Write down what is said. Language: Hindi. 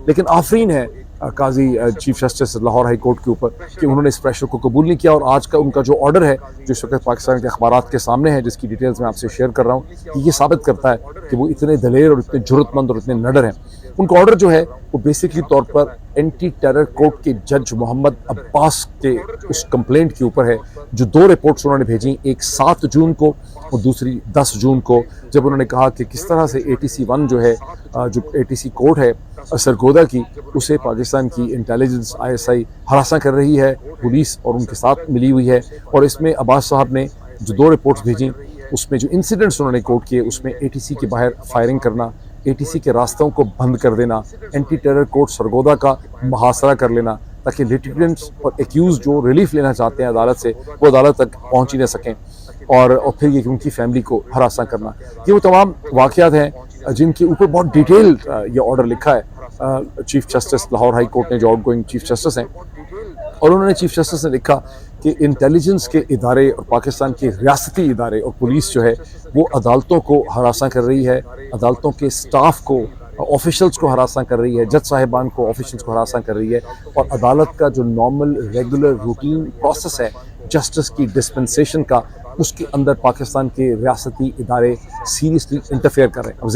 लेकिन आफरीन है Qazi chief justice Lahore high court के ऊपर कि उन्होंने इस प्रेशर को कबूल नहीं किया और आज का उनका जो ऑर्डर है जो इस वक्त पाकिस्तान के अखबारात के सामने है, जिसकी डिटेल्स मैं आपसे शेयर कर रहा हूँ, कि ये साबित करता है कि वो इतने दलेर और इतने जुर्रतमंद और इतने नडर हैं। उनका ऑर्डर जो है वो बेसिकली तौर पर एंटी टेरर कोर्ट के जज मोहम्मद अब्बास के उस कंप्लेंट के ऊपर है, जो 2 रिपोर्ट्स उन्होंने भेजी, एक 7 जून को और दूसरी 10 जून को, जब उन्होंने कहा कि किस तरह से ATC 1 जो है, जो ATC कोर्ट है सरगोदा की, उसे पाकिस्तान की इंटेलिजेंस ISI हरासा कर रही है, पुलिस और उनके साथ मिली हुई है। और इसमें अब्बास साहब ने जो 2 रिपोर्ट्स भेजी, उसमें जो इंसिडेंट्स उन्होंने कोर्ट किए, उसमें ATC के बाहर फायरिंग करना, ATC के रास्तों को बंद कर देना, एंटी टेरर कोर्ट सरगोदा का मुहासरा कर लेना, ताकि लिटिगेंट्स और एक्यूज जो रिलीफ लेना चाहते हैं अदालत से, वो अदालत तक पहुंच ही न सकें, और फिर ये कि उनकी फैमिली को हरासा करना। ये वो तमाम वाक़यात हैं जिनके ऊपर बहुत डिटेल ये ऑर्डर लिखा है chief justice Lahore high court ने, जो आउटगोइंग चीफ जस्टिस हैं। और उन्होंने चीफ जस्टिस ने लिखा कि इंटेलिजेंस के इदारे और पाकिस्तान के रियासती इदारे और पुलिस जो है वो अदालतों को हरासा कर रही है, अदालतों के स्टाफ को, ऑफिशल्स को हरासा कर रही है, जज साहिबान को, ऑफिशल्स को हरासा कर रही है, और अदालत का जो नॉर्मल रेगुलर रूटीन प्रोसेस है जस्टिस की डिस्पेंसेशन का, उसके अंदर पाकिस्तान के रियासती इदारे सीरियसली इंटरफेयर कर रहे हैं। अब